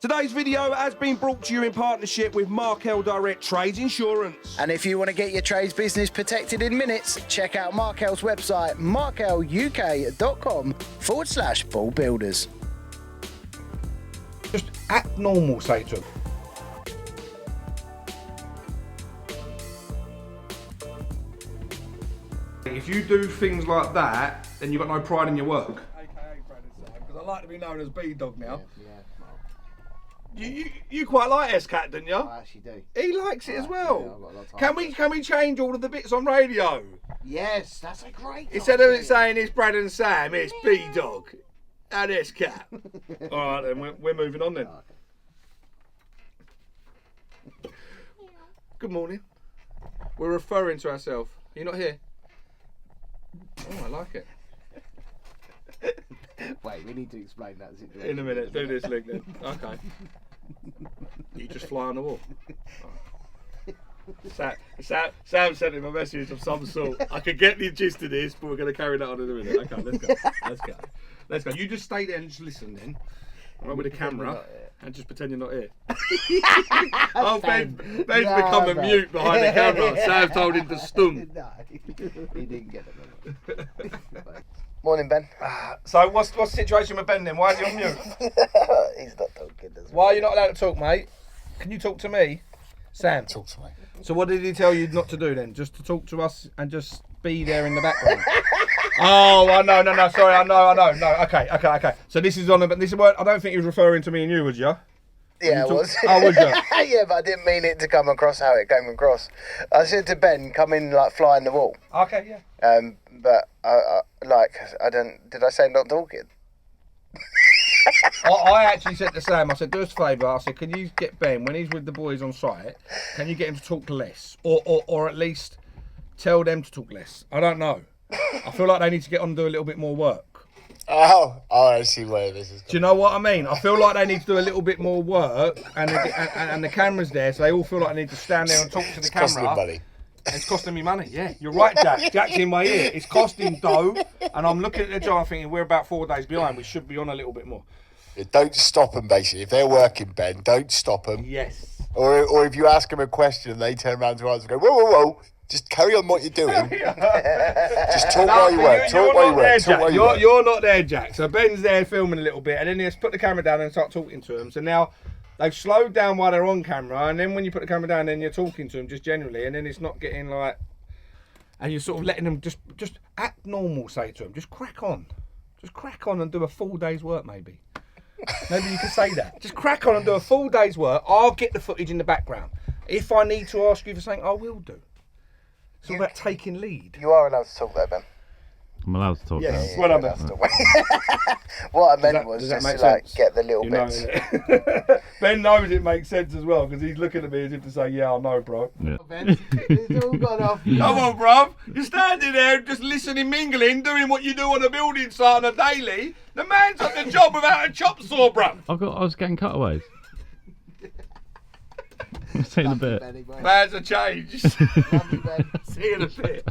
Today's video has been brought to you in partnership with Markel Direct Trades Insurance. And if you want to get your trades business protected in minutes, check out Markel's website, markeluk.com/ball builders. Just act normal, say to them. If you do things like that, then you've got no pride in your work. AKA Brad and Sam, because I like to be known as B-Dog now. You quite like S-Cat, don't you? I actually do. He likes it as well. Yeah, I've got a lot of time. Can we change all of the bits on radio? Yes, that's a great Instead of it saying it's Brad and Sam, it's B-Dog and S-Cat. Alright then, we're moving on then. Good morning. We're referring to ourselves. Are you not here? Oh, I like it. Wait, we need to explain that situation. In a minute, do this link then. Okay. You just fly on the wall. Oh. Sam sent him a message of some sort. I could get the gist of this, but we're going to carry that on in a minute. Okay, let's go. You just stay there and just listen then. Right, with the camera and just pretend you're not here. Oh, Ben's become a mute behind the camera. Sam told him to stump. No, he didn't get it. Morning, Ben. So what's the situation with Ben then? Why is he on mute? He's not talking, does he? Why are you not allowed to talk, mate? Can you talk to me? Sam. Talk to me. So what did he tell you not to do then? Just to talk to us and just be there in the background? Oh, no, sorry, I know. No, okay. So this is on the, this is what, I don't think he was referring to me and you, was you? Yeah, I was. Oh, was you? Yeah, but I didn't mean it to come across how it came across. I said to Ben, come in like flying the wall. Okay, yeah. But I did I say not talking? I actually said to Sam, I said, do us a favour, I said, can you get Ben, when he's with the boys on site, can you get him to talk less? Or at least tell them to talk less? I don't know. I feel like they need to get on and do a little bit more work. Oh, I see where this is going. Do you know what I mean? I feel like they need to do a little bit more work, and the camera's there, so they all feel like they need to stand there and talk to the camera. Costing him money. It's costing me money, yeah. You're right, Jack. Jack's in my ear. It's costing dough, and I'm looking at the job thinking we're about 4 days behind. We should be on a little bit more. Don't stop them, basically. If they're working, Ben, don't stop them. Yes. Or if you ask them a question and they turn around to answer and go, whoa. Just carry on what you're doing. Just talk while you work. You're not there, Jack. So Ben's there filming a little bit, and then he has to put the camera down and start talking to them. So now they've slowed down while they're on camera, and then when you put the camera down, then you're talking to them just generally, and then it's not getting like, and you're sort of letting them just act normal. Say to them, just crack on and do a full day's work, maybe. Maybe you could say that. Just crack on and do a full day's work. I'll get the footage in the background. If I need to ask you for something, I will do. It's all about taking lead. You are allowed to talk there, Ben. I'm allowed to talk. Yes, now. well done, Ben. What I meant was just to like get the little bits. Ben knows it makes sense as well because he's looking at me as if to say, "Yeah, I know, bro." Yeah. Ben, it's all gone off. Come on, bruv. You're standing there just listening, mingling, doing what you do on a building site on a daily. The man's got the job without a chop saw, bruv. I was getting cutaways. See you in a bit. Man's a change. Love you, Ben. See you in a bit.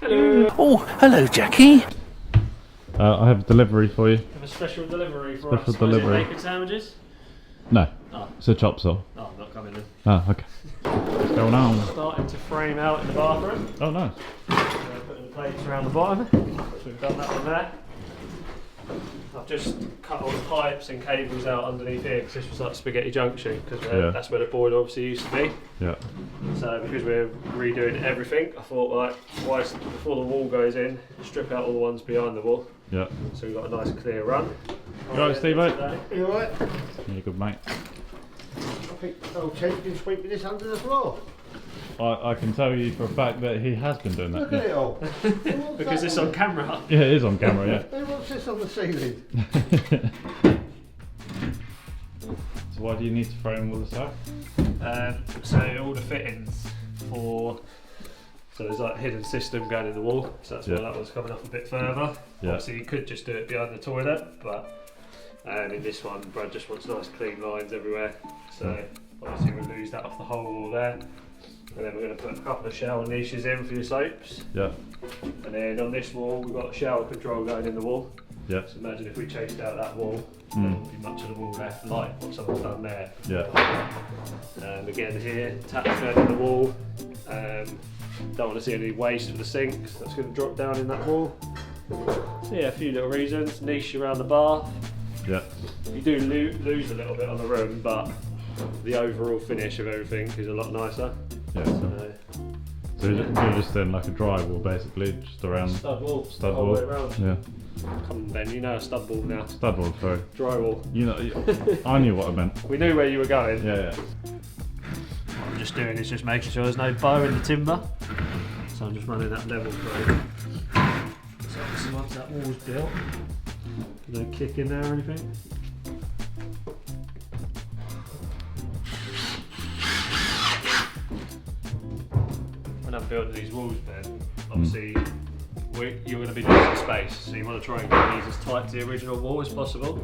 Hello. Oh, hello, Jackie. I have a delivery for you. Have a special delivery for Special us. delivery. Bacon sandwiches? No, Oh. it's a chop saw. Oh, I'm not coming in. Oh, okay. What's going on? Starting to frame out in the bathroom. Oh, nice. Putting the plates around the bottom. So we've done that one there. I've just cut all the pipes and cables out underneath here because this was like Spaghetti Junction because that's where the boiler obviously used to be. Yeah. So because we're redoing everything, I thought like, before the wall goes in, strip out all the ones behind the wall. Yeah. So we've got a nice clear run. You alright, Steve, mate? You alright? Yeah, good, mate. I think old Ted's been sweeping this under the floor. I can tell you for a fact that he has been doing that. Look at it all. Because it's on camera. Yeah, it is on camera, yeah. Who wants this on the ceiling? So why do you need to frame all this out? So all the fittings for, so there's like a hidden system going in the wall, so that's why that one's coming up a bit further. Yeah. Obviously you could just do it behind the toilet, but And in this one, Brad just wants nice clean lines everywhere. So obviously we'll lose that off the whole wall there. And then we're going to put a couple of shower niches in for your soaps. Yeah. And then on this wall, we've got a shower control going in the wall. Yeah. So imagine if we chased out that wall, there wouldn't be much of the wall left, like what someone's done there. Yeah. Again here, taps going in the wall. Don't want to see any waste for the sink, so that's going to drop down in that wall. So yeah, a few little reasons. Niche around the bath. Yeah. You do lose a little bit on the room, but the overall finish of everything is a lot nicer. Yeah. So you're just then like a drywall basically, just around Stud wall. stud whole wall. way around. Yeah. Come on, Ben, you know a stud wall now. Stud wall, sorry. Drywall. You know, I knew what I meant. We knew where you were going. Yeah. What I'm just doing is just making sure there's no bow in the timber. So I'm just running that level through. So obviously once that wall's built, no kick in there or anything. When I'm building these walls, Ben, obviously you're going to be losing space, so you want to try and get these as tight to the original wall as possible.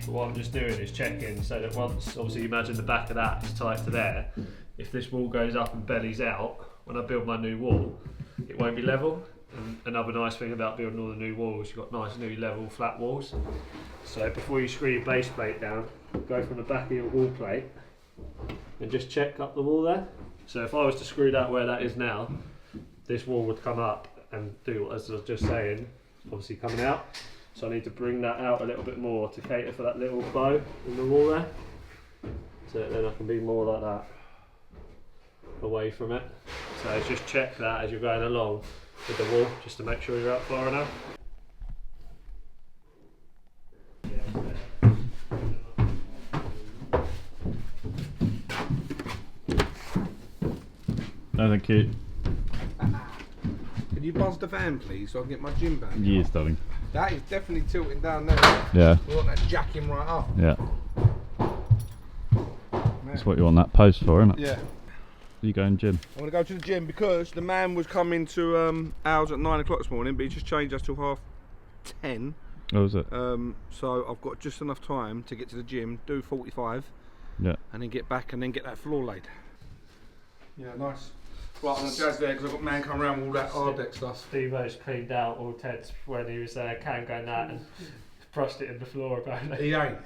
But what I'm just doing is checking so that once, obviously, you imagine the back of that is tight to there. If this wall goes up and bellies out, when I build my new wall, it won't be level. And another nice thing about building all the new walls, you've got nice new level flat walls. So before you screw your base plate down, go from the back of your wall plate and just check up the wall there. So if I was to screw that where that is now, this wall would come up and do, as I was just saying, obviously coming out. So I need to bring that out a little bit more to cater for that little bow in the wall there. So then I can be more like that, away from it. So just check that as you're going along with the wall, just to make sure you're out far enough. No, thank you. Can you buzz the fan, please, so I can get my gym bag? Yes, darling. That is definitely tilting down there. Yeah. We want that jacking right up. Yeah. That's what you want that post for, isn't it? Yeah. You going gym? I want to go to the gym because the man was coming to ours at 9 o'clock this morning, but he just changed us till 10:30. Oh, is it? So I've got just enough time to get to the gym, do 45, Yeah. and then get back and then get that floor laid. Yeah, nice. Right, I'm gonna jazz there because I've got man coming around with all that Ardex stuff. Steve-O's cleaned out all Ted's when he was can going that and brushed it in the floor apparently. He ain't.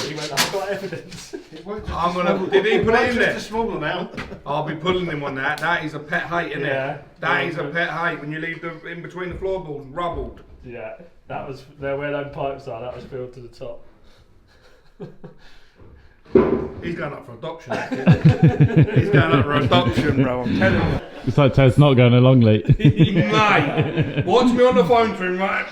He went, I've got evidence. I'm gonna. Did he put it in there? Just a small amount. I'll be pulling him on that. That is a pet hate, isn't Yeah. it? That is a pet hate when you leave the in between the floorboards rubbled. Yeah, that was where those pipes are. That was filled to the top. He's going up for adoption. He's going up for adoption, bro. I'm telling you. It's like Ted's not going along late. Mate, watch me on the phone to him, right?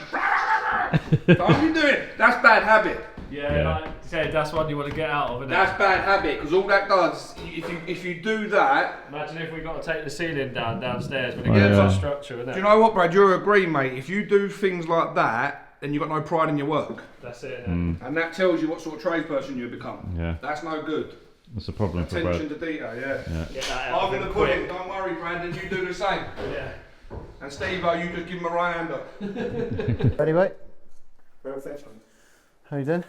Don't you do it. That's bad habit. Yeah, like I said, that's one you want to get out of, isn't it? That's bad habit because all that does, if you do that. Imagine if we got to take the ceiling downstairs when it Oh, gets yeah. on structure, isn't it? Do you know what, Brad? You'll agree, mate. If you do things like that, then you've got no pride in your work, That's it. Mm. and that tells you what sort of tradesperson you become. Yeah. That's no good. That's a problem for Attention Brad. to detail, yeah. Get that out I'm of going him to put quick. it. Don't worry, Brad. And you do the same. Yeah. And Steve-O, you just give him a right hander. Ready, mate? Perfection. How you doing?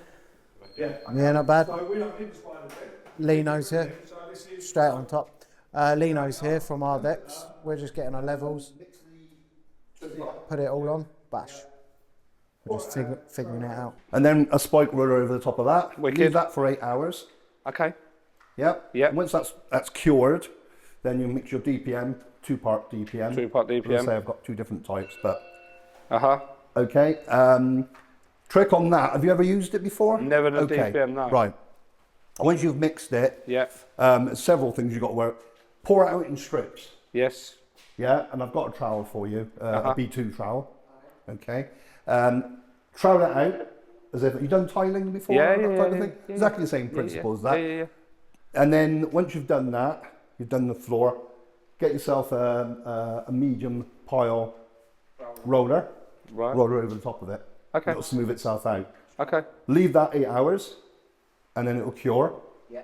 Yeah. Yeah, not bad. So we don't need the spider bed. Lino's here, So this is straight on top. Lino's here from Ardex. We're just getting our levels. Put it all on. Bash. We're just figuring it out. And then a spike roller over the top of that. Wicked. Leave that for 8 hours. okay. Yep. Yep. Once that's cured, then you mix your DPM, 2-part DPM. 2-part DPM. As I say, I've got 2 different types, but Uh-huh. okay. Trick on that. Have you ever used it before? Never done okay. DPM, no. Right. Once you've mixed it, Yeah. several things you've got to work. Pour it out in strips. Yes. Yeah, and I've got a trowel for you, Uh-huh. a B2 trowel. Okay. Trowel it out as if you've done tiling before. Yeah, that yeah, type of yeah, thing. yeah, Exactly the same principle as Yeah, that. yeah. And then once you've done that, you've done the floor. Get yourself a medium pile roller. Right. Roller over the top of it. Okay. It'll smooth itself out. Okay. Leave that 8 hours, and then it'll cure. Yeah.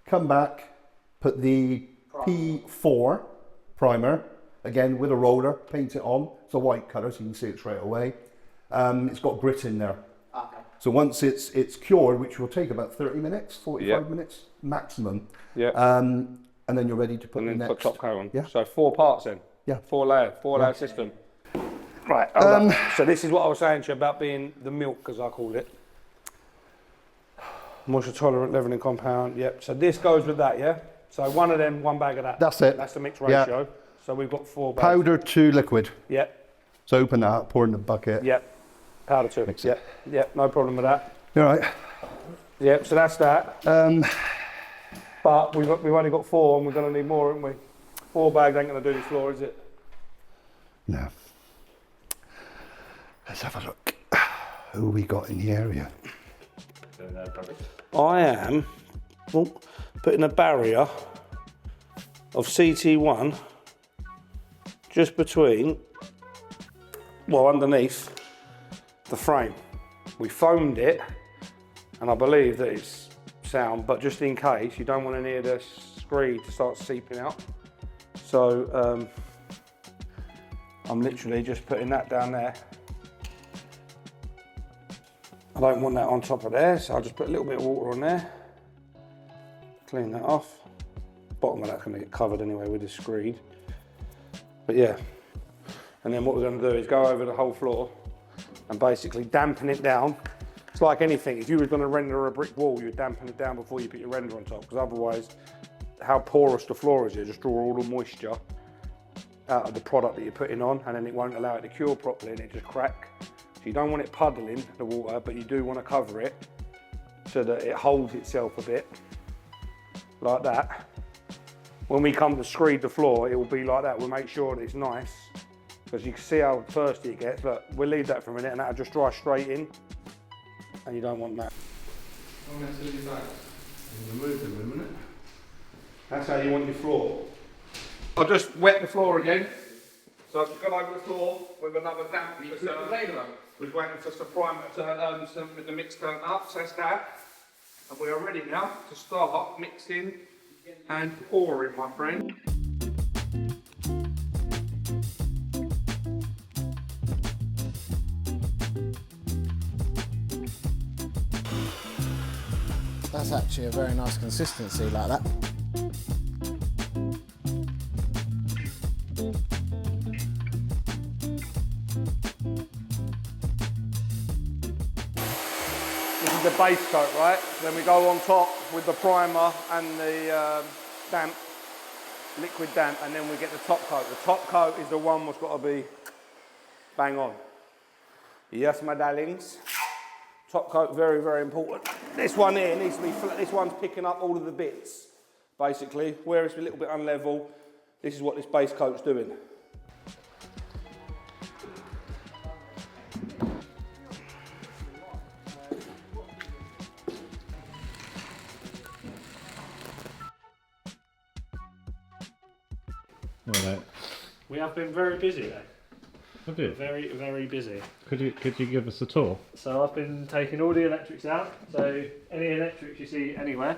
Come back, put the P4 primer again with a roller, paint it on. It's a white colour, so you can see it straight away. It's got grit in there, So once it's cured, which will take about 30 minutes, 45 minutes maximum, Yeah. and then you're ready to put And the then next. put top coat on. Yeah. So 4 parts then. Yeah. 4 layer system. Right, hold up. So this is what I was saying to you about being the milk, as I call it. Moisture tolerant leavening compound, yep. So this goes with that, yeah? So one of them, 1 bag of that. That's it. That's the mixed Yeah. ratio. So we've got 4 bags. Powder to liquid. Yep, So open that up, pour in the bucket. yep. Powder to Mix it. it. Yep, yep, no problem with that. All right. Yep, so that's that. But we've only got 4 and we're going to need more, haven't we? 4 bags ain't going to do this floor, is it? No. Let's have a look. Who we got in the area? I am putting a barrier of CT1 just between, well, underneath the frame. We foamed it, and I believe that it's sound, but just in case, you don't want any of the screed to start seeping out. So I'm literally just putting that down there. I don't want that on top of there, so I'll just put a little bit of water on there. Clean that off. Bottom of that's going to get covered anyway with the screed. But yeah, and then what we're going to do is go over the whole floor and basically dampen it down. It's like anything, if you were going to render a brick wall, you'd dampen it down before you put your render on top, because otherwise, how porous the floor is, you just draw all the moisture out of the product that you're putting on, and then it won't allow it to cure properly and it just crack. So you don't want it puddling, the water, but you do want to cover it so that it holds itself a bit, like that. When we come to screed the floor, it will be like that. We'll make sure that it's nice, because you can see how thirsty it gets. Look, we'll leave that for a minute and that'll just dry straight in, and you don't want that. That's how you want your floor. I'll just wet the floor again. So I've gone over the floor with another damp mixer. We're waiting for some primer to with the mix turned up, so that's that. And we are ready now to start mixing and pouring, my friend. That's actually a very nice consistency like that. This is the base coat, right? Then we go on top with the primer and the damp, liquid damp, and then we get the top coat. The top coat is the one that's got to be bang on. Yes, my darlings. Top coat, very, very important. This one here needs to be flat. This one's picking up all of the bits, basically. Where it's a little bit unlevel, this is what this base coat's doing. Alright. We have been very busy though. Have you? Very, very busy. Could you give us a tour? So I've been taking all the electrics out. So any electrics you see anywhere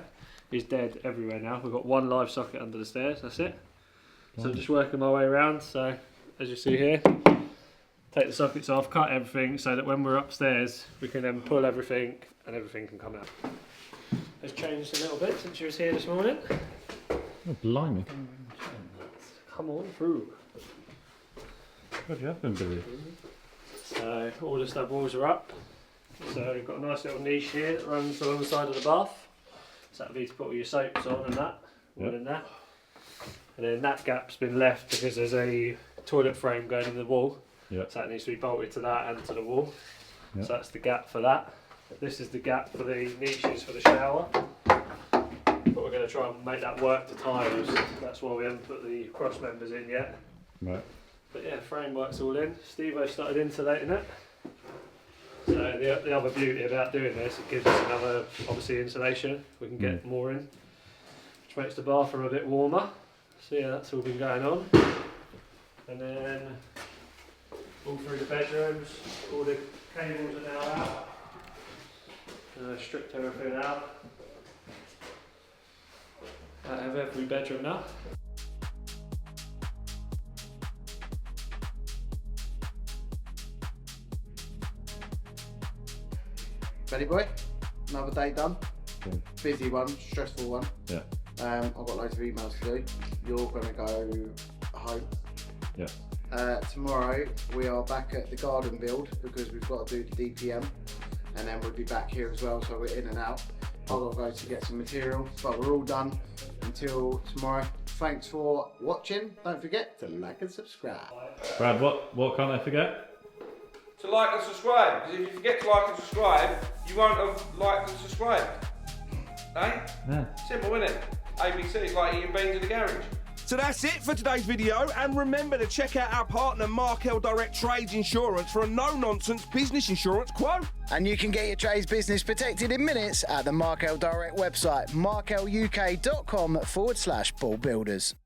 is dead everywhere now. We've got one live socket under the stairs, that's it. So I'm just working my way around. So as you see here, take the sockets off, cut everything so that when we're upstairs, we can then pull everything and everything can come out. It's changed a little bit since you was here this morning. Oh, blimey. Come on through. God, you have been busy. So all the stud walls are up. So we've got a nice little niche here that runs along the side of the bath. So that'll be to put all your soaps on and that, all in there. And then that gap's been left because there's a toilet frame going in the wall. Yep. So that needs to be bolted to that and to the wall. Yep. So that's the gap for that. This is the gap for the niches for the shower. But we're going to try and make that work to tiles. That's why we haven't put the cross members in yet. Right. But yeah, framework's all in. Steve-O started insulating it. So the other beauty about doing this, it gives us another, obviously, insulation. We can get more in, which makes the bathroom a bit warmer. So yeah, that's all been going on. And then all through the bedrooms, all the cables are now out. And I've stripped everything out. I have every bedroom now. Ready, boy? Another day done. Yeah. Busy one, stressful one. Yeah. I've got loads of emails to do. You're going to go home. Yeah. Tomorrow we are back at the garden build because we've got to do the DPM, and then we'll be back here as well, so we're in and out. I've got to go to get some material, but we're all done until tomorrow. Thanks for watching. Don't forget to like and subscribe. Brad, what can't I forget? To like and subscribe, because if you forget to like and subscribe, you won't have liked and subscribed. Eh? Yeah. Simple, isn't it? ABC is like eating beans in the garage. So that's it for today's video, and remember to check out our partner Markel Direct Trades Insurance for a no-nonsense business insurance quote. And you can get your trades business protected in minutes at the Markel Direct website, markeluk.com/ball builders.